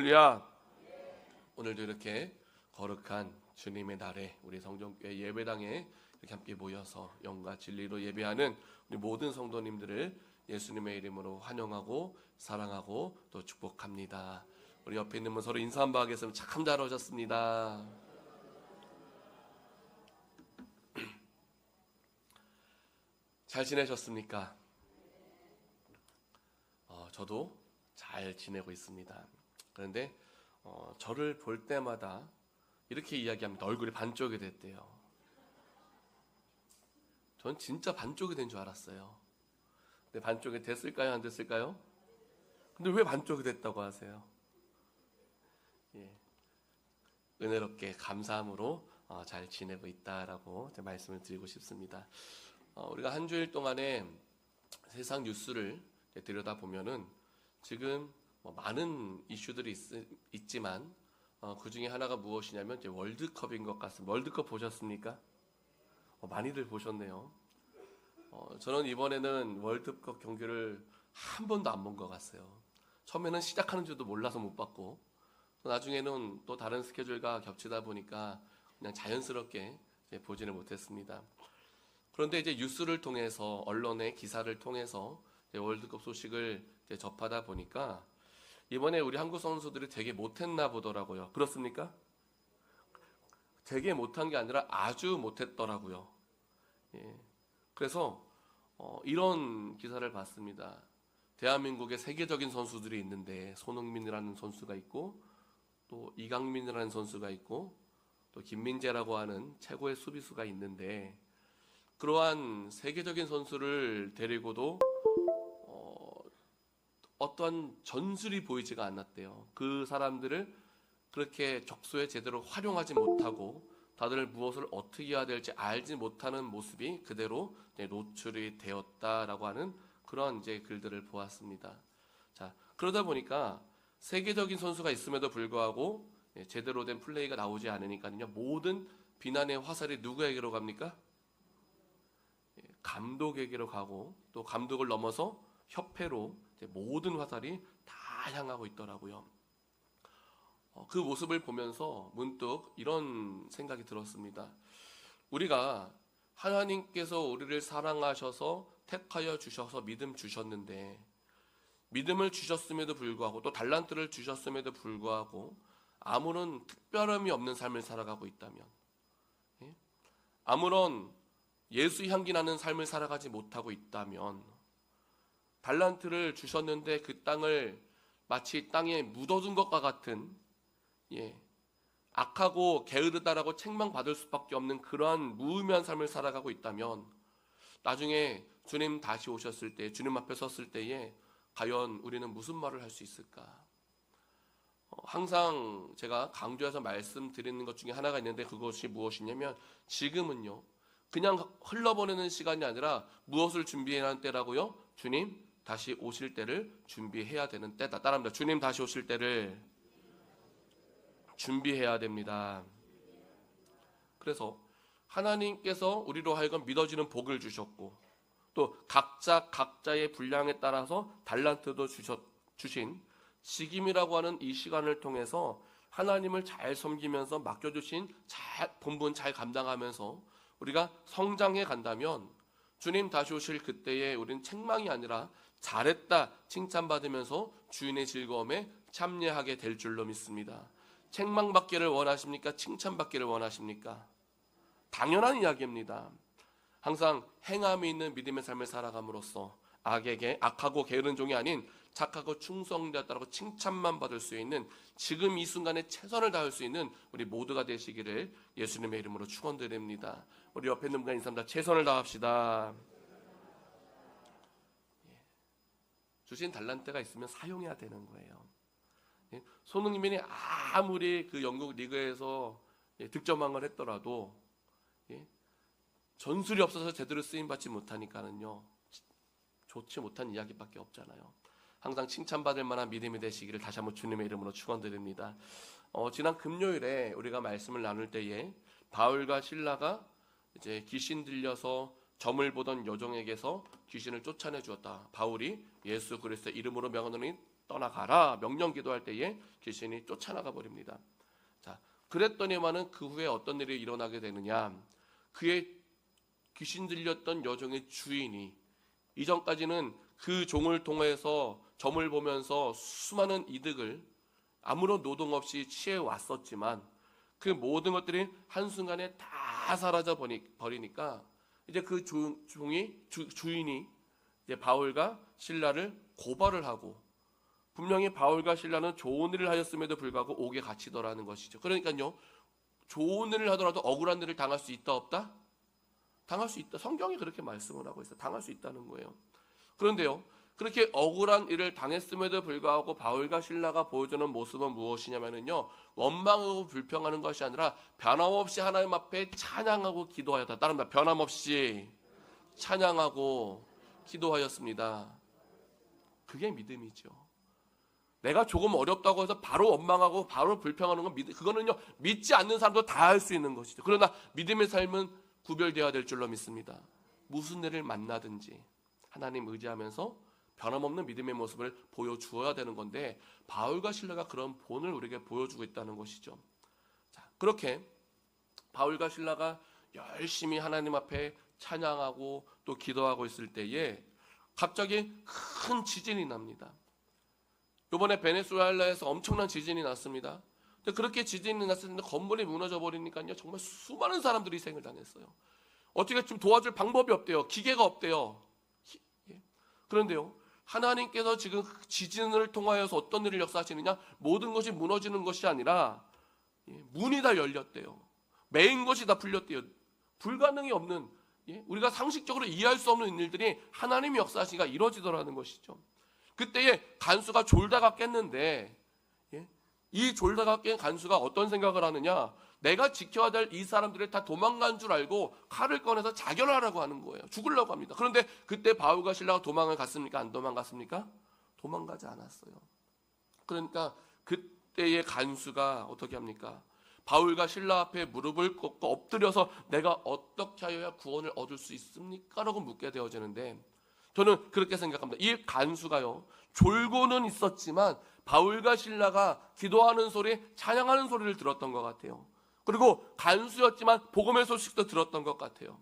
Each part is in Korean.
할렐루야. 오늘도 이렇게 거룩한 주님의 날에 우리 성전교회 예배당에 이렇게 함께 모여서 영과 진리로 예배하는 우리 모든 성도님들을 예수님의 이름으로 환영하고 사랑하고 또 축복합니다. 우리 옆에 있는 분 서로 인사 한번 하겠습니다. 참 잘 오셨습니다. 잘 지내셨습니까? 저도 잘 지내고 있습니다. 그런데 저를 볼 때마다 이렇게 이야기합니다. 얼굴이 반쪽이 됐대요. 전 진짜 반쪽이 된 줄 알았어요. 근데 반쪽이 됐을까요? 안 됐을까요? 근데 왜 반쪽이 됐다고 하세요? 은혜롭게 감사함으로 잘 지내고 있다라고 말씀을 드리고 싶습니다. 우리가 한 주일 동안에 세상 뉴스를 들여다보면은 지금 많은 이슈들이 있지만 그 중에 하나가 무엇이냐면 이제 월드컵인 것 같습니다. 월드컵 보셨습니까? 많이들 보셨네요. 저는 이번에는 월드컵 경기를 한 번도 안 본 것 같아요. 처음에는 시작하는 줄도 몰라서 못 봤고, 나중에는 또 다른 스케줄과 겹치다 보니까 그냥 자연스럽게 보지는 못했습니다. 그런데 이제 뉴스를 통해서, 언론의 기사를 통해서 월드컵 소식을 접하다 보니까 이번에 우리 한국 선수들이 되게 못했나 보더라고요. 그렇습니까? 되게 못한 게 아니라 아주 못했더라고요. 그래서 이런 기사를 봤습니다. 대한민국에 세계적인 선수들이 있는데 손흥민이라는 선수가 있고 또 이강민이라는 선수가 있고 또 김민재라고 하는 최고의 수비수가 있는데 그러한 세계적인 선수를 데리고도 어떠한 전술이 보이지가 않았대요. 그 사람들을 그렇게 적소에 제대로 활용하지 못하고 다들 무엇을 어떻게 해야 될지 알지 못하는 모습이 그대로 노출이 되었다라고 하는 그런 글들을 보았습니다. 자, 그러다 보니까 세계적인 선수가 있음에도 불구하고 제대로 된 플레이가 나오지 않으니까요. 모든 비난의 화살이 누구에게로 갑니까? 감독에게로 가고 또 감독을 넘어서 협회로 모든 화살이 다 향하고 있더라고요. 그 모습을 보면서 문득 이런 생각이 들었습니다. 우리가 하나님께서 우리를 사랑하셔서 택하여 주셔서 믿음 주셨는데 믿음을 주셨음에도 불구하고 또 달란트를 주셨음에도 불구하고 아무런 특별함이 없는 삶을 살아가고 있다면, 아무런 예수 향기 나는 삶을 살아가지 못하고 있다면, 달란트를 주셨는데 그 땅을 마치 땅에 묻어둔 것과 같은 악하고 게으르다라고 책망받을 수밖에 없는 그러한 무의미한 삶을 살아가고 있다면 나중에 주님 다시 오셨을 때, 주님 앞에 섰을 때에 과연 우리는 무슨 말을 할 수 있을까? 항상 제가 강조해서 말씀드리는 것 중에 하나가 있는데 그것이 무엇이냐면 지금은요 그냥 흘러보내는 시간이 아니라 무엇을 준비해야 하는 때라고요? 주님 다시 오실 때를 준비해야 되는 때다. 따라합니다. 주님 다시 오실 때를 준비해야 됩니다. 그래서 하나님께서 우리로 하여금 믿어지는 복을 주셨고 또 각자의 분량에 따라서 달란트도 주신 직임이라고 하는 이 시간을 통해서 하나님을 잘 섬기면서 맡겨주신 본분 잘 감당하면서 우리가 성장해 간다면 주님 다시 오실 그때에 우리는 책망이 아니라 잘했다 칭찬받으면서 주인의 즐거움에 참여하게 될 줄로 믿습니다. 책망받기를 원하십니까? 칭찬받기를 원하십니까? 당연한 이야기입니다. 항상 행함이 있는 믿음의 삶을 살아감으로써 악에게 악하고 게으른 종이 아닌 착하고 충성되었다고 칭찬만 받을 수 있는 지금 이 순간에 최선을 다할 수 있는 우리 모두가 되시기를 예수님의 이름으로 축원드립니다. 우리 옆에 있는 분과 인사합니다. 최선을 다합시다. 주신 달란트가 있으면 사용해야 되는 거예요. 손흥민이 아무리 그 영국 리그에서 득점왕을 했더라도 전술이 없어서 제대로 쓰임받지 못하니까는요 좋지 못한 이야기밖에 없잖아요. 항상 칭찬받을 만한 믿음이 되시기를 다시 한번 주님의 이름으로 축원드립니다. 지난 금요일에 우리가 말씀을 나눌 때에 바울과 실라가 이제 귀신 들려서 점을 보던 여종에게서 귀신을 쫓아내 주었다. 바울이 예수 그리스도의 이름으로 명하노니 떠나가라 명령 기도할 때에 귀신이 쫓아나가 버립니다. 자, 그랬더니만은 그 후에 어떤 일이 일어나게 되느냐? 그의 귀신 들렸던 여종의 주인이 이전까지는 그 종을 통해서 점을 보면서 수많은 이득을 아무런 노동 없이 취해 왔었지만 그 모든 것들이 한순간에 다 사라져 버리니까 이제 그 주인이 이제 바울과 실라를 고발을 하고, 분명히 바울과 실라는 좋은 일을 하였음에도 불구하고 옥에 갇히더라는 것이죠. 그러니까요, 좋은 일을 하더라도 억울한 일을 당할 수 있다 없다? 당할 수 있다. 성경이 그렇게 말씀을 하고 있어요. 당할 수 있다는 거예요. 그런데요, 그렇게 억울한 일을 당했음에도 불구하고 바울과 실라가 보여주는 모습은 무엇이냐면요, 원망하고 불평하는 것이 아니라 변함없이 하나님 앞에 찬양하고 기도하였다. 다른 말, 변함없이 찬양하고 기도하였습니다. 그게 믿음이죠. 내가 조금 어렵다고 해서 바로 원망하고 바로 불평하는 건 그거는요, 믿지 않는 사람도 다 할 수 있는 것이죠. 그러나 믿음의 삶은 구별되어야 될 줄로 믿습니다. 무슨 일을 만나든지 하나님 의지하면서 변함없는 믿음의 모습을 보여주어야 되는 건데, 바울과 실라가 그런 본을 우리에게 보여주고 있다는 것이죠. 자, 그렇게 바울과 실라가 열심히 하나님 앞에 찬양하고 또 기도하고 있을 때에 갑자기 큰 지진이 납니다. 이번에 베네수엘라에서 엄청난 지진이 났습니다. 근데 그렇게 지진이 났을 때 건물이 무너져 버리니까요, 정말 수많은 사람들이 희생을 당했어요. 어떻게 좀 도와줄 방법이 없대요. 기계가 없대요. 그런데요, 하나님께서 지금 지진을 통하여서 어떤 일을 역사하시느냐? 모든 것이 무너지는 것이 아니라 문이 다 열렸대요. 메인 것이 다 풀렸대요. 불가능이 없는, 우리가 상식적으로 이해할 수 없는 일들이 하나님의 역사하시기가 이루어지더라는 것이죠. 그때에 간수가 졸다가 깼는데, 이 졸다가 깬 간수가 어떤 생각을 하느냐? 내가 지켜야 될 이 사람들을 다 도망간 줄 알고 칼을 꺼내서 자결하라고 하는 거예요. 죽으려고 합니다. 그런데 그때 바울과 실라가 도망을 갔습니까? 안 도망갔습니까? 도망가지 않았어요. 그러니까 그때의 간수가 어떻게 합니까? 바울과 실라 앞에 무릎을 꿇고 엎드려서 내가 어떻게 하여야 구원을 얻을 수 있습니까? 라고 묻게 되어지는데, 저는 그렇게 생각합니다. 이 간수가요, 졸고는 있었지만 바울과 실라가 기도하는 소리, 찬양하는 소리를 들었던 것 같아요. 그리고 간수였지만 복음의 소식도 들었던 것 같아요.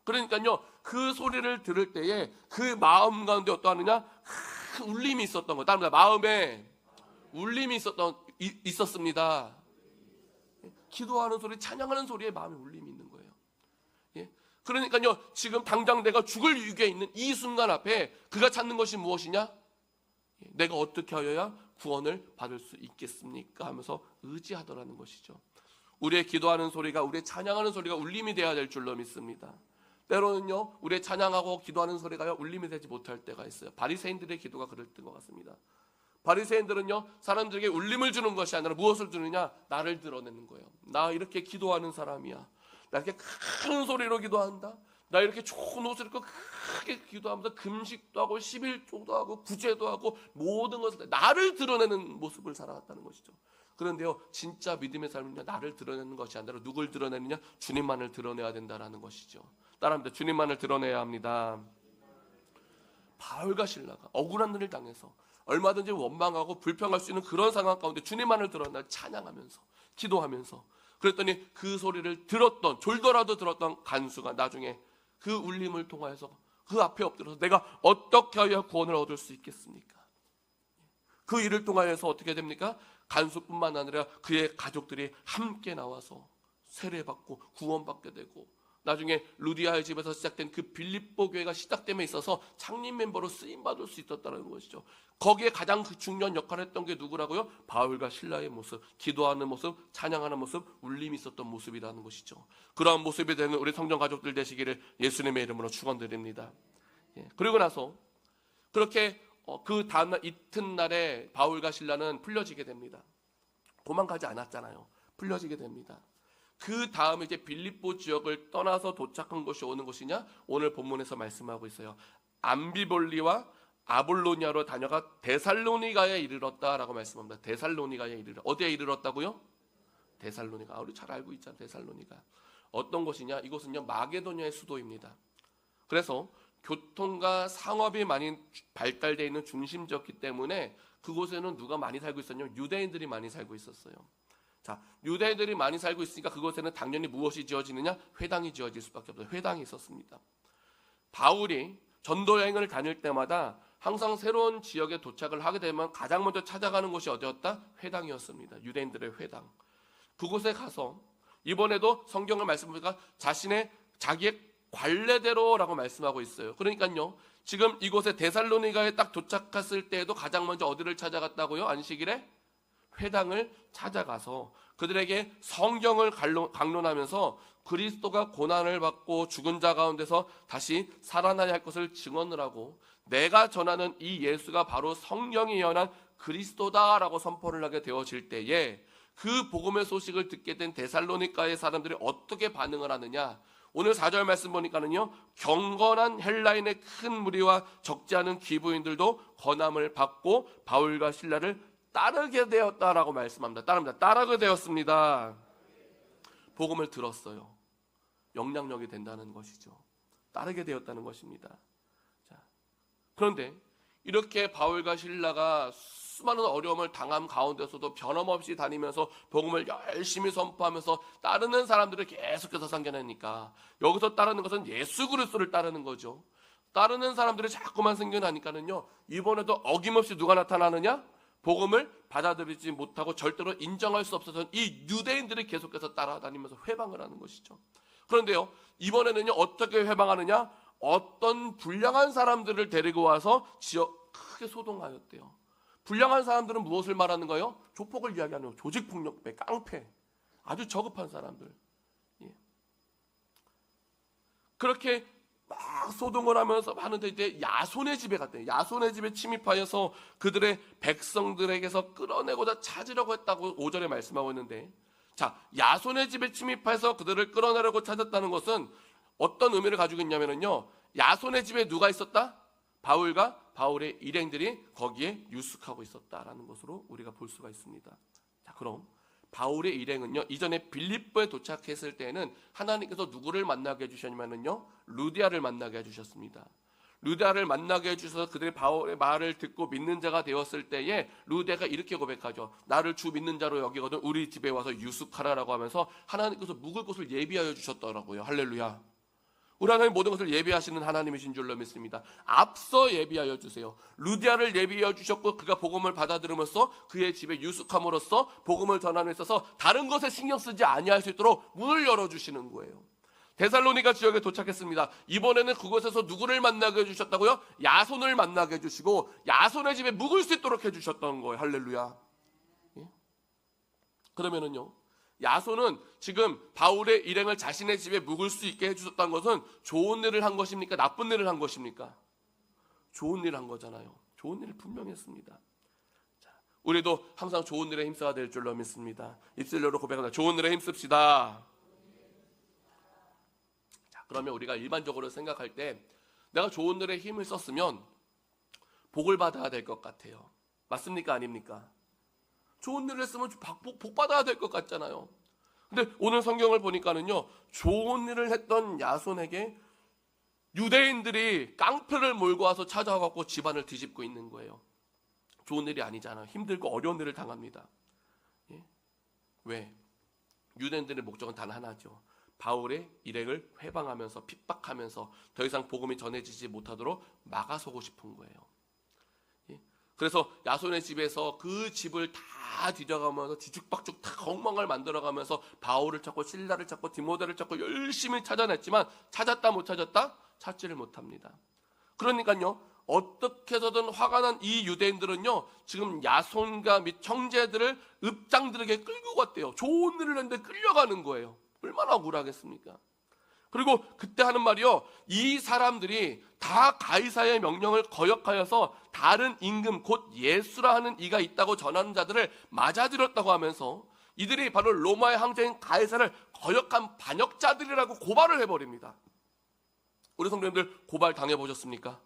그러니까요, 그 소리를 들을 때에 그 마음 가운데 어떠하느냐? 큰 울림이 있었던 것. 다른 말, 마음에 울림이 있었습니다. 기도하는 소리, 찬양하는 소리에 마음에 울림이 있는 거예요. 그러니까요, 지금 당장 내가 죽을 위기에 있는 이 순간 앞에 그가 찾는 것이 무엇이냐? 내가 어떻게 하여야 구원을 받을 수 있겠습니까? 하면서 의지하더라는 것이죠. 우리의 기도하는 소리가, 우리의 찬양하는 소리가 울림이 되어야 될 줄로 믿습니다. 때로는요, 우리의 찬양하고 기도하는 소리가 울림이 되지 못할 때가 있어요. 바리새인들의 기도가 그럴 것 같습니다. 바리새인들은요, 사람들에게 울림을 주는 것이 아니라 무엇을 주느냐? 나를 드러내는 거예요. 나 이렇게 기도하는 사람이야. 나 이렇게 큰 소리로 기도한다. 나 이렇게 좋은 옷을 입고 크게 기도하면서 금식도 하고 11조도 하고 구제도 하고 모든 것을 나를 드러내는 모습을 살아갔다는 것이죠. 그런데요, 진짜 믿음의 삶은요, 나를 드러내는 것이 아니라 누굴 드러내느냐? 주님만을 드러내야 된다는 것이죠. 따라합니다. 주님만을 드러내야 합니다. 바울과 실라가 억울한 일을 당해서 얼마든지 원망하고 불평할 수 있는 그런 상황 가운데 주님만을 드러내 찬양하면서 기도하면서, 그랬더니 그 소리를 졸더라도 들었던 간수가 나중에 그 울림을 통하여서 그 앞에 엎드려서 내가 어떻게 하여 구원을 얻을 수 있겠습니까? 그 일을 통하여서 어떻게 됩니까? 간수뿐만 아니라 그의 가족들이 함께 나와서 세례받고 구원받게 되고, 나중에 루디아의 집에서 시작된 그 빌립보 교회가 시작됨에 있어서 창립 멤버로 쓰임받을 수 있었다는 것이죠. 거기에 가장 중요한 역할을 했던 게 누구라고요? 바울과 실라의 모습, 기도하는 모습, 찬양하는 모습, 울림이 있었던 모습이라는 것이죠. 그러한 모습이 되는 우리 성전 가족들 되시기를 예수님의 이름으로 축원드립니다. 그리고 나서 그렇게 그 다음날 이튿날에 바울과 실라는 풀려지게 됩니다. 도망가지 않았잖아요. 풀려지게 됩니다. 그 다음에 이제 빌립보 지역을 떠나서 도착한 곳이 어느 곳이냐? 오늘 본문에서 말씀하고 있어요. 암비볼리와 아볼로니아로 다녀가 데살로니가에 이르렀다라고 말씀합니다. 데살로니가에 어디에 이르렀다고요? 데살로니가. 우리 잘 알고 있잖아요. 데살로니가. 어떤 곳이냐? 이곳은요, 마게도니아의 수도입니다. 그래서 교통과 상업이 많이 발달되어 있는 중심지였기 때문에 그곳에는 누가 많이 살고 있었냐면 유대인들이 많이 살고 있었어요. 자, 유대인들이 많이 살고 있으니까 그곳에는 당연히 무엇이 지어지느냐? 회당이 지어질 수밖에 없어요. 회당이 있었습니다. 바울이 전도 여행을 다닐 때마다 항상 새로운 지역에 도착을 하게 되면 가장 먼저 찾아가는 곳이 어디였다? 회당이었습니다. 유대인들의 회당. 그곳에 가서 이번에도 성경을 말씀보니까 자기의 관례대로라고 말씀하고 있어요. 그러니까요, 지금 이곳에 데살로니가에 딱 도착했을 때에도 가장 먼저 어디를 찾아갔다고요? 안식일에 회당을 찾아가서 그들에게 성경을 강론하면서 그리스도가 고난을 받고 죽은 자 가운데서 다시 살아나야 할 것을 증언을 하고, 내가 전하는 이 예수가 바로 성령이 예언한 그리스도다라고 선포를 하게 되어질 때에 그 복음의 소식을 듣게 된 데살로니가의 사람들이 어떻게 반응을 하느냐? 오늘 4절 말씀 보니까는요, 경건한 헬라인의 큰 무리와 적지 않은 기부인들도 권함을 받고 바울과 실라를 따르게 되었다라고 말씀합니다. 따르게 되었습니다. 복음을 들었어요. 영향력이 된다는 것이죠. 따르게 되었다는 것입니다. 자, 그런데 이렇게 바울과 실라가 수많은 어려움을 당한 가운데서도 변함없이 다니면서 복음을 열심히 선포하면서 따르는 사람들을 계속해서 상견하니까, 여기서 따르는 것은 예수 그리스도를 따르는 거죠. 따르는 사람들이 자꾸만 생겨나니까는요, 이번에도 어김없이 누가 나타나느냐? 복음을 받아들이지 못하고 절대로 인정할 수 없어서 이 유대인들이 계속해서 따라다니면서 회방을 하는 것이죠. 그런데요, 이번에는요, 어떻게 회방하느냐? 어떤 불량한 사람들을 데리고 와서 지역 크게 소동하였대요. 불량한 사람들은 무엇을 말하는 거예요? 조폭을 이야기하는 거예요. 조직폭력배, 깡패, 아주 저급한 사람들. 예. 그렇게 막 소동을 하면서 하는데 이제 야손의 집에 갔대요. 야손의 집에 침입하여서 그들의 백성들에게서 끌어내고자 찾으려고 했다고 5절에 말씀하고 있는데, 자, 야손의 집에 침입해서 그들을 끌어내려고 찾았다는 것은 어떤 의미를 가지고 있냐면요, 야손의 집에 누가 있었다? 바울과 바울의 일행들이 거기에 유숙하고 있었다라는 것으로 우리가 볼 수가 있습니다. 자, 그럼 바울의 일행은요, 이전에 빌립보에 도착했을 때는 하나님께서 누구를 만나게 해주셨냐면요, 루디아를 만나게 해주셨습니다. 루디아를 만나게 해주셔서 그들이 바울의 말을 듣고 믿는 자가 되었을 때에 루디아가 이렇게 고백하죠. 나를 주 믿는 자로 여기거든 우리 집에 와서 유숙하라라고 하면서 하나님께서 묵을 곳을 예비하여 주셨더라고요. 할렐루야. 우리 하나님 모든 것을 예비하시는 하나님이신 줄로 믿습니다. 앞서 예비하여 주세요. 루디아를 예비하여 주셨고, 그가 복음을 받아들으면서 그의 집에 유숙함으로써 복음을 전하는 데 있어서 다른 것에 신경 쓰지 아니할 수 있도록 문을 열어주시는 거예요. 데살로니가 지역에 도착했습니다. 이번에는 그곳에서 누구를 만나게 해주셨다고요? 야손을 만나게 해주시고 야손의 집에 묵을 수 있도록 해주셨던 거예요. 할렐루야. 예? 그러면은요, 야손은 지금 바울의 일행을 자신의 집에 묵을 수 있게 해주셨다는 것은 좋은 일을 한 것입니까? 나쁜 일을 한 것입니까? 좋은 일을 한 거잖아요. 좋은 일을 분명히 했습니다. 자, 우리도 항상 좋은 일에 힘써야 될 줄로 믿습니다. 입술로 고백합니다. 좋은 일에 힘씁시다. 자, 그러면 우리가 일반적으로 생각할 때 내가 좋은 일에 힘을 썼으면 복을 받아야 될 것 같아요. 맞습니까? 아닙니까? 좋은 일을 했으면 복 받아야 될 것 같잖아요. 근데 오늘 성경을 보니까는요, 좋은 일을 했던 야손에게 유대인들이 깡패를 몰고 와서 찾아와갖고 집안을 뒤집고 있는 거예요. 좋은 일이 아니잖아요. 힘들고 어려운 일을 당합니다. 예? 왜? 유대인들의 목적은 단 하나죠. 바울의 일행을 회방하면서 핍박하면서 더 이상 복음이 전해지지 못하도록 막아서고 싶은 거예요. 그래서 야손의 집에서 그 집을 다 뒤져가면서 뒤죽박죽 다 엉망을 만들어가면서 바울을 찾고 실라를 찾고 디모데를 찾고 열심히 찾아냈지만 찾았다 못 찾았다? 찾지를 못합니다. 그러니까요, 어떻게 해서든 화가 난 이 유대인들은요, 지금 야손과 및 형제들을 읍장들에게 끌고 갔대요. 좋은 일을 했는데 끌려가는 거예요. 얼마나 억울하겠습니까? 그리고 그때 하는 말이요, 이 사람들이 다 가이사의 명령을 거역하여서 다른 임금 곧 예수라 하는 이가 있다고 전하는 자들을 맞아들였다고 하면서 이들이 바로 로마의 황제인 가이사를 거역한 반역자들이라고 고발을 해버립니다. 우리 성도님들 고발 당해보셨습니까?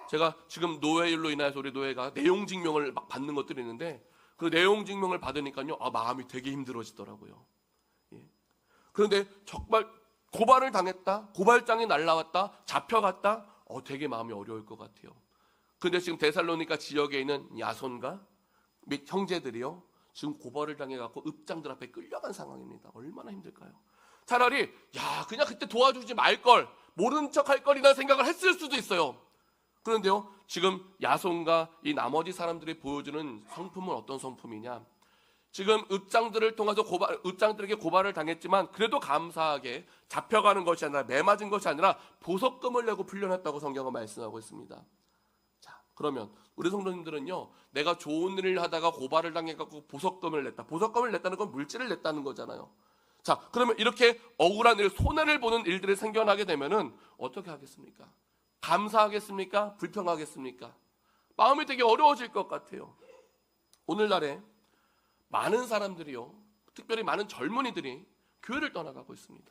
제가 지금 노예일로 인해서 우리 노예가 내용 증명을 막 받는 것들이 있는데 그 내용 증명을 받으니까요, 마음이 되게 힘들어지더라고요. 그런데 정말 고발을 당했다, 고발장이 날라왔다, 잡혀갔다, 되게 마음이 어려울 것 같아요. 근데 지금 데살로니가 지역에 있는 야손과 및 형제들이요, 지금 고발을 당해갖고 읍장들 앞에 끌려간 상황입니다. 얼마나 힘들까요? 차라리 그냥 그때 도와주지 말걸, 모른 척 할 걸이라는 생각을 했을 수도 있어요. 그런데요, 지금 야손과 이 나머지 사람들이 보여주는 성품은 어떤 성품이냐? 지금 읍장들을 통해서 읍장들에게 고발을 당했지만 그래도 감사하게 잡혀가는 것이 아니라, 매맞은 것이 아니라 보석금을 내고 풀려났다고 성경은 말씀하고 있습니다. 자, 그러면 우리 성도님들은요, 내가 좋은 일을 하다가 고발을 당해갖고 보석금을 냈다. 보석금을 냈다는 건 물질을 냈다는 거잖아요. 자, 그러면 이렇게 억울한 일, 손해를 보는 일들이 생겨나게 되면은 어떻게 하겠습니까? 감사하겠습니까? 불평하겠습니까? 마음이 되게 어려워질 것 같아요. 오늘날에 많은 사람들이요, 특별히 많은 젊은이들이 교회를 떠나가고 있습니다.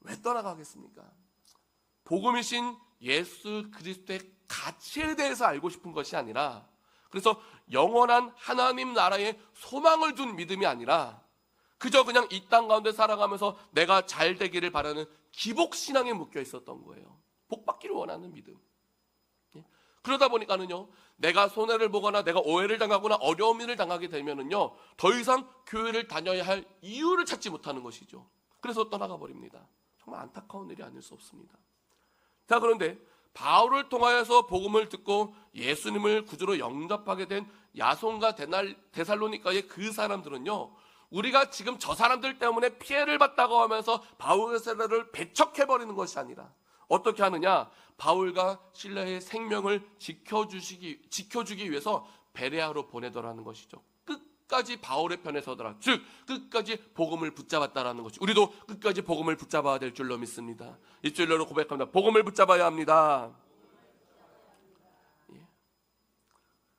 왜 떠나가겠습니까? 복음이신 예수 그리스도의 가치에 대해서 알고 싶은 것이 아니라, 그래서 영원한 하나님 나라에 소망을 둔 믿음이 아니라 그저 그냥 이 땅 가운데 살아가면서 내가 잘 되기를 바라는 기복신앙에 묶여 있었던 거예요. 복받기를 원하는 믿음. 그러다 보니까는요, 내가 손해를 보거나 내가 오해를 당하거나 어려운 일을 당하게 되면은요, 더 이상 교회를 다녀야 할 이유를 찾지 못하는 것이죠. 그래서 떠나가 버립니다. 정말 안타까운 일이 아닐 수 없습니다. 자, 그런데 바울을 통하여서 복음을 듣고 예수님을 구주로 영접하게 된 야손과 데살로니가의 그 사람들은요, 우리가 지금 저 사람들 때문에 피해를 봤다고 하면서 바울과 실라를 배척해버리는 것이 아니라 어떻게 하느냐? 바울과 실라의 생명을 지켜주기 위해서 베레아로 보내더라는 것이죠. 끝까지 바울의 편에 서더라. 즉 끝까지 복음을 붙잡았다라는 것이, 우리도 끝까지 복음을 붙잡아야 될 줄로 믿습니다. 이 줄로 고백합니다. 복음을 붙잡아야 합니다.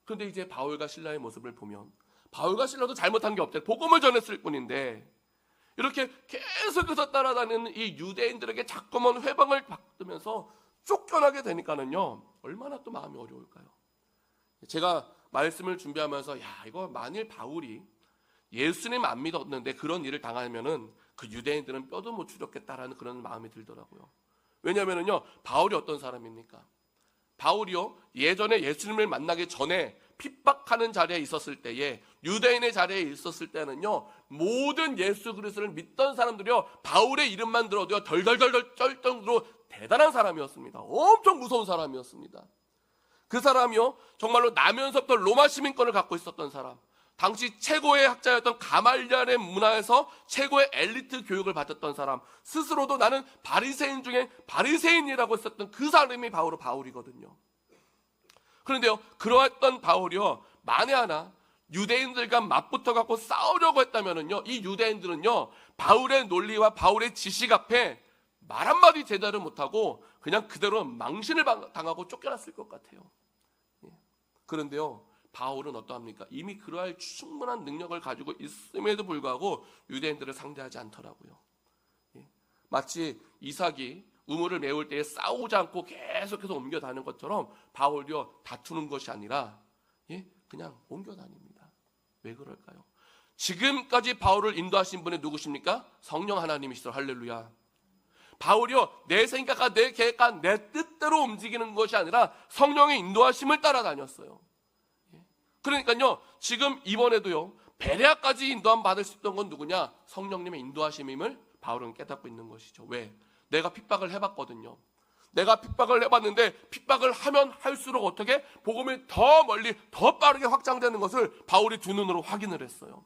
그런데 이제 바울과 실라의 모습을 보면 바울과 실라도 잘못한 게 없대. 복음을 전했을 뿐인데 이렇게 계속해서 따라다니는 이 유대인들에게 자꾸만 회방을 받으면서 쫓겨나게 되니까는요, 얼마나 또 마음이 어려울까요? 제가 말씀을 준비하면서 이거 만일 바울이 예수님 안 믿었는데 그런 일을 당하면은 그 유대인들은 뼈도 못 추렸겠다라는 그런 마음이 들더라고요. 왜냐하면요, 바울이 어떤 사람입니까? 바울이요, 예전에 예수님을 만나기 전에 핍박하는 자리에 있었을 때에, 유대인의 자리에 있었을 때는요, 모든 예수 그리스도를 믿던 사람들이요, 바울의 이름만 들어도요 덜덜덜 쩔 정도로 대단한 사람이었습니다. 엄청 무서운 사람이었습니다. 그 사람이요, 정말로 나면서부터 로마 시민권을 갖고 있었던 사람, 당시 최고의 학자였던 가말리엘의 문화에서 최고의 엘리트 교육을 받았던 사람, 스스로도 나는 바리새인 중에 바리새인이라고 했었던 그 사람이 바로 바울이거든요. 그런데요, 그러했던 바울이요, 만에 하나 유대인들과 맞붙어 갖고 싸우려고 했다면은요, 이 유대인들은요, 바울의 논리와 바울의 지식 앞에 말 한마디 제대로 못하고 그냥 그대로 망신을 당하고 쫓겨났을 것 같아요. 그런데요, 바울은 어떠합니까? 이미 그러할 충분한 능력을 가지고 있음에도 불구하고 유대인들을 상대하지 않더라고요. 마치 이삭이 우물을 메울 때에 싸우지 않고 계속해서 옮겨 다니는 것처럼 바울이요, 다투는 것이 아니라 그냥 옮겨 다닙니다. 왜 그럴까요? 지금까지 바울을 인도하신 분이 누구십니까? 성령 하나님이시죠. 할렐루야. 바울이요, 내 생각과 내 계획과 내 뜻대로 움직이는 것이 아니라 성령의 인도하심을 따라다녔어요. 그러니까요, 지금 이번에도요, 베레아까지 인도함 받을 수 있던 건 누구냐? 성령님의 인도하심임을 바울은 깨닫고 있는 것이죠. 왜? 내가 핍박을 해봤거든요. 내가 핍박을 해봤는데 핍박을 하면 할수록 어떻게? 복음이 더 멀리 더 빠르게 확장되는 것을 바울이 두 눈으로 확인을 했어요.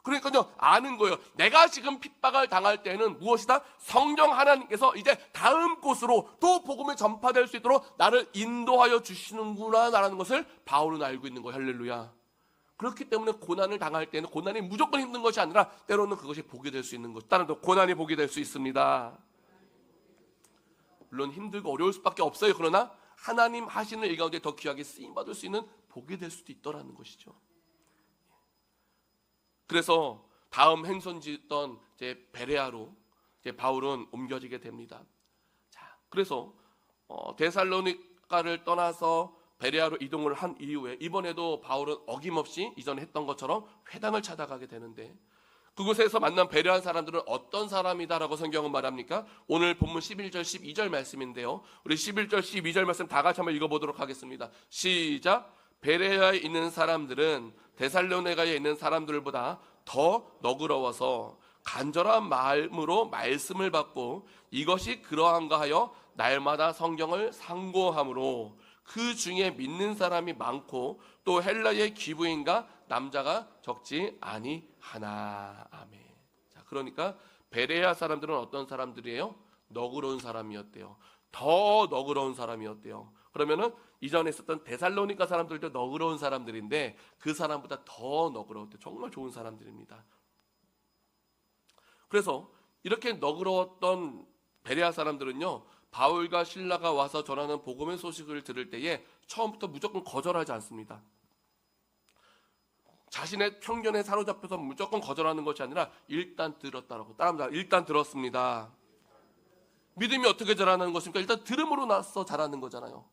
그러니까요, 아는 거예요. 내가 지금 핍박을 당할 때는 무엇이다? 성령 하나님께서 이제 다음 곳으로 또 복음이 전파될 수 있도록 나를 인도하여 주시는구나 라는 것을 바울은 알고 있는 거예요. 할렐루야. 그렇기 때문에 고난을 당할 때는 고난이 무조건 힘든 것이 아니라 때로는 그것이 복이 될 수 있는 것, 따라서 고난이 복이 될 수 있습니다. 물론 힘들고 어려울 수밖에 없어요. 그러나 하나님 하시는 일 가운데 더 귀하게 쓰임받을 수 있는 복이 될 수도 있더라는 것이죠. 그래서 다음 행선지였던 베레아로 바울은 옮겨지게 됩니다. 자, 그래서 데살로니가를 떠나서 베레아로 이동을 한 이후에 이번에도 바울은 어김없이 이전에 했던 것처럼 회당을 찾아가게 되는데, 그곳에서 만난 배려한 사람들은 어떤 사람이다라고 성경은 말합니까? 오늘 본문 11절 12절 말씀인데요. 우리 11절 12절 말씀 다 같이 한번 읽어보도록 하겠습니다. 시작. 베레아에 있는 사람들은 데살로니가에 있는 사람들보다 더 너그러워서 간절한 마음으로 말씀을 받고 이것이 그러한가 하여 날마다 성경을 상고함으로 그 중에 믿는 사람이 많고 또 헬라의 기부인과 남자가 적지 아니하나. 아멘. 자, 그러니까 베레아 사람들은 어떤 사람들이에요? 너그러운 사람이었대요. 더 너그러운 사람이었대요. 그러면은 이전에 있었던 데살로니가 사람들도 너그러운 사람들인데 그 사람보다 더 너그러웠대요. 정말 좋은 사람들입니다. 그래서 이렇게 너그러웠던 베레아 사람들은요, 바울과 실라가 와서 전하는 복음의 소식을 들을 때에 처음부터 무조건 거절하지 않습니다. 자신의 편견에 사로잡혀서 무조건 거절하는 것이 아니라 일단 들었다라고. 따라합니다. 일단 들었습니다. 믿음이 어떻게 자라는 것입니까? 일단 들음으로 나서 자라는 거잖아요.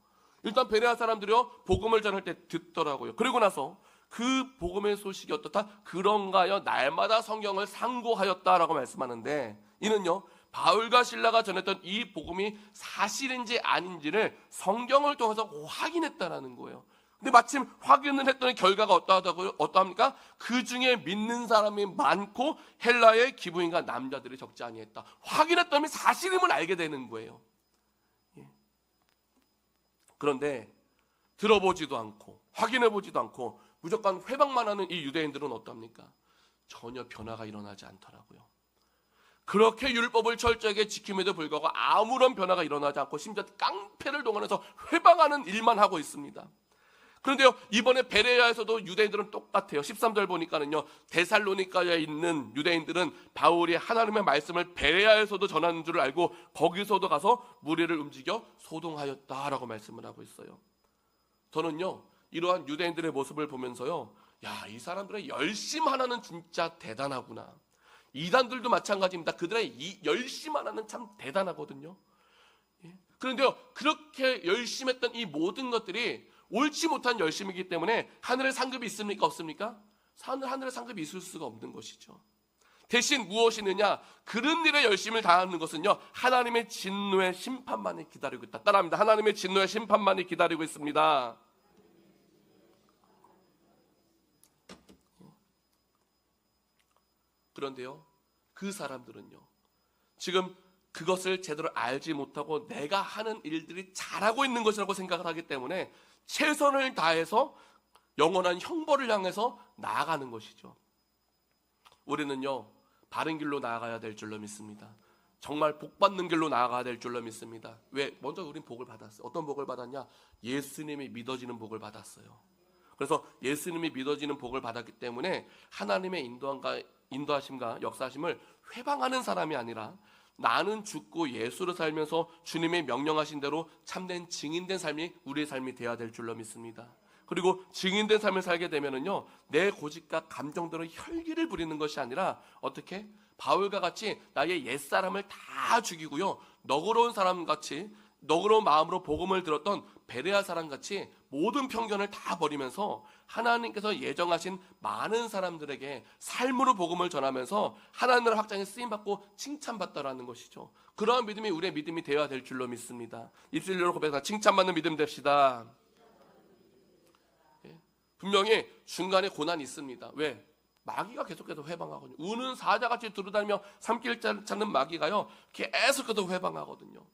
일단 베레아 사람들이요, 복음을 전할 때 듣더라고요. 그리고 나서 그 복음의 소식이 어떻다? 그런가요? 날마다 성경을 상고하였다라고 말씀하는데, 이는요, 바울과 실라가 전했던 이 복음이 사실인지 아닌지를 성경을 통해서 확인했다라는 거예요. 근데 마침 확인을 했더니 결과가 어떠합니까? 그 중에 믿는 사람이 많고 헬라의 기부인과 남자들이 적지 아니했다. 확인했더니 사실임을 알게 되는 거예요. 그런데 들어보지도 않고 확인해보지도 않고 무조건 회방만 하는 이 유대인들은 어떻습니까? 전혀 변화가 일어나지 않더라고요. 그렇게 율법을 철저하게 지킴에도 불구하고 아무런 변화가 일어나지 않고 심지어 깡패를 동원해서 회방하는 일만 하고 있습니다. 그런데요, 이번에 베레아에서도 유대인들은 똑같아요. 13절 보니까는요, 데살로니가에 있는 유대인들은 바울이 하나님의 말씀을 베레아에서도 전하는 줄 알고 거기서도 가서 무리를 움직여 소동하였다라고 말씀을 하고 있어요. 저는요, 이러한 유대인들의 모습을 보면서요, 야, 이 사람들의 열심 하나는 진짜 대단하구나. 이단들도 마찬가지입니다. 그들의 이 열심 하나는 참 대단하거든요. 그런데요, 그렇게 열심했던 이 모든 것들이 옳지 못한 열심이기 때문에 하늘의 상급이 있습니까? 없습니까? 하늘의 상급이 있을 수가 없는 것이죠. 대신 무엇이느냐? 그런 일에 열심을 다하는 것은요, 하나님의 진노의 심판만이 기다리고 있다. 따라합니다. 하나님의 진노의 심판만이 기다리고 있습니다. 그런데요, 그 사람들은요, 지금 그것을 제대로 알지 못하고 내가 하는 일들이 잘하고 있는 것이라고 생각을 하기 때문에 최선을 다해서 영원한 형벌을 향해서 나아가는 것이죠. 우리는요, 바른 길로 나아가야 될 줄로 믿습니다. 정말 복받는 길로 나아가야 될 줄로 믿습니다. 왜? 먼저 우린 복을 받았어요. 어떤 복을 받았냐? 예수님이 믿어지는 복을 받았어요. 그래서 예수님이 믿어지는 복을 받았기 때문에 하나님의 인도하심과 역사하심을 회방하는 사람이 아니라 나는 죽고 예수로 살면서 주님의 명령하신 대로 참된 증인된 삶이 우리의 삶이 되어야 될 줄로 믿습니다. 그리고 증인된 삶을 살게 되면은요, 내 고집과 감정대로 혈기를 부리는 것이 아니라 어떻게? 바울과 같이 나의 옛사람을 다 죽이고요, 너그러운 사람같이 너그러운 마음으로 복음을 들었던 베레아 사람같이 모든 편견을 다 버리면서 하나님께서 예정하신 많은 사람들에게 삶으로 복음을 전하면서 하나님의 확장에 쓰임받고 칭찬받다라는 것이죠. 그러한 믿음이 우리의 믿음이 되어야 될 줄로 믿습니다. 입술로 고백하다 칭찬받는 믿음 됩시다. 분명히 중간에 고난이 있습니다. 왜? 마귀가 계속해서 회방하거든요. 우는 사자같이 두루다니며 삼킬 찾는 마귀가요, 계속해서 회방하거든요.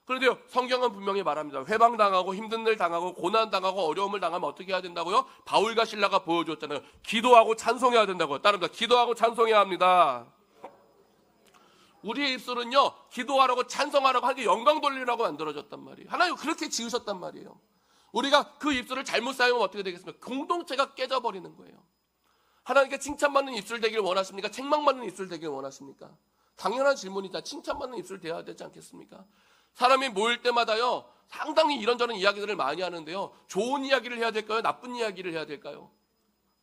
그런데요, 성경은 분명히 말합니다. 회방당하고 힘든 일 당하고 고난당하고 어려움을 당하면 어떻게 해야 된다고요? 바울과 실라가 보여줬잖아요. 기도하고 찬송해야 된다고요. 따릅니다. 기도하고 찬송해야 합니다. 우리의 입술은요, 기도하라고 찬송하라고 하는 게 영광 돌리라고 만들어졌단 말이에요. 하나님 그렇게 지으셨단 말이에요. 우리가 그 입술을 잘못 사용하면 어떻게 되겠습니까? 공동체가 깨져버리는 거예요. 하나님께 칭찬받는 입술 되길 원하십니까? 책망받는 입술 되길 원하십니까? 당연한 질문이다. 칭찬받는 입술 되어야 되지 않겠습니까? 사람이 모일 때마다요, 상당히 이런저런 이야기들을 많이 하는데요, 좋은 이야기를 해야 될까요? 나쁜 이야기를 해야 될까요?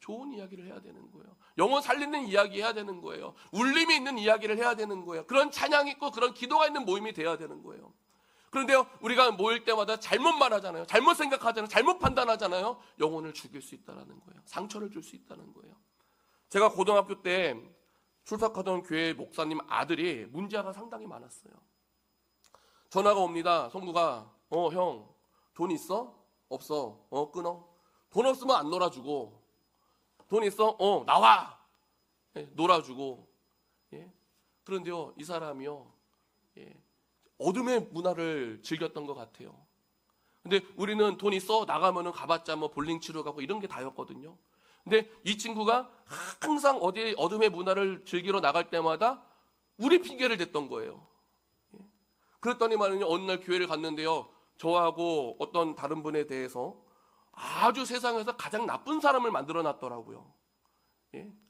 좋은 이야기를 해야 되는 거예요. 영혼 살리는 이야기 해야 되는 거예요. 울림이 있는 이야기를 해야 되는 거예요. 그런 찬양이 있고 그런 기도가 있는 모임이 돼야 되는 거예요. 그런데요, 우리가 모일 때마다 잘못 말하잖아요. 잘못 생각하잖아요. 잘못 판단하잖아요. 영혼을 죽일 수 있다는 거예요. 상처를 줄 수 있다는 거예요. 제가 고등학교 때 출석하던 교회 목사님 아들이 문제가 상당히 많았어요. 전화가 옵니다. 성부가 형 돈 있어? 없어. 끊어. 돈 없으면 안 놀아주고, 돈 있어? 나와. 놀아주고. 그런데요, 이 사람이요, 어둠의 문화를 즐겼던 것 같아요. 근데 우리는 돈 있어? 나가면은 가봤자 뭐 볼링 치러 가고 이런 게 다였거든요. 근데 이 친구가 항상 어디 어둠의 문화를 즐기러 나갈 때마다 우리 핑계를 댔던 거예요. 그랬더니만은요, 어느 날 교회를 갔는데요, 저하고 어떤 다른 분에 대해서 아주 세상에서 가장 나쁜 사람을 만들어 놨더라고요.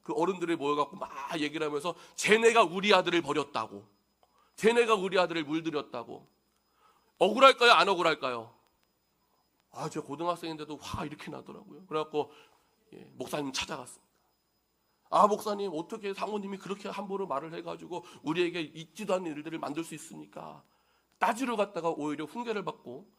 그 어른들이 모여갖고 막 얘기를 하면서 쟤네가 우리 아들을 버렸다고, 쟤네가 우리 아들을 물들였다고. 억울할까요? 안 억울할까요? 제가 고등학생인데도 화가 이렇게 나더라고요. 그래갖고 목사님 찾아갔습니다. 목사님, 어떻게 사모님이 그렇게 함부로 말을 해가지고 우리에게 있지도 않은 일들을 만들 수 있습니까? 따지러 갔다가 오히려 훈계를 받고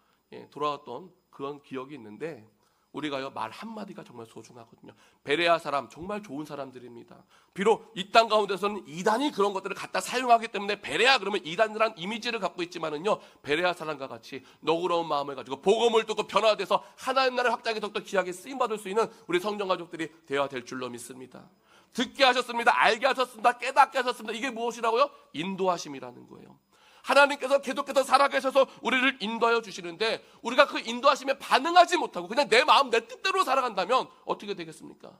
돌아왔던 그런 기억이 있는데, 우리가요, 말 한마디가 정말 소중하거든요. 베레아 사람 정말 좋은 사람들입니다. 비록 이 땅 가운데서는 이단이 그런 것들을 갖다 사용하기 때문에 베레아 그러면 이단이란 이미지를 갖고 있지만은요, 베레아 사람과 같이 너그러운 마음을 가지고 복음을 듣고 변화돼서 하나님 나라의 확장에 더욱더 귀하게 쓰임받을 수 있는 우리 성전 가족들이 되어야 될 줄로 믿습니다. 듣게 하셨습니다. 알게 하셨습니다. 깨닫게 하셨습니다. 이게 무엇이라고요? 인도하심이라는 거예요. 하나님께서 계속해서 살아계셔서 우리를 인도하여 주시는데, 우리가 그 인도하심에 반응하지 못하고 그냥 내 마음 내 뜻대로 살아간다면 어떻게 되겠습니까?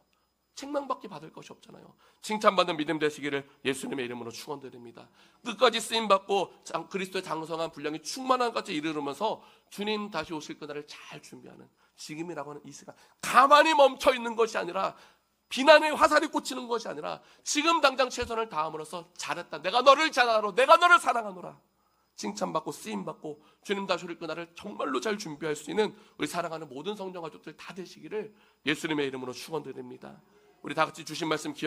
책망받기 받을 것이 없잖아요. 칭찬받는 믿음 되시기를 예수님의 이름으로 축원드립니다. 끝까지 쓰임받고 그리스도의 장성한 분량이 충만한 것까지 이르면서 주님 다시 오실 그날을 잘 준비하는 지금이라고 하는 이 시간, 가만히 멈춰 있는 것이 아니라, 비난의 화살이 꽂히는 것이 아니라 지금 당장 최선을 다함으로써 잘했다, 내가 너를 잘하노라, 내가 너를 사랑하노라, 칭찬받고 쓰임받고 주님 다시 오실 그날을 정말로 잘 준비할 수 있는 우리 사랑하는 모든 성령 가족들 다 되시기를 예수님의 이름으로 축원드립니다. 우리 다 같이 주신 말씀 기억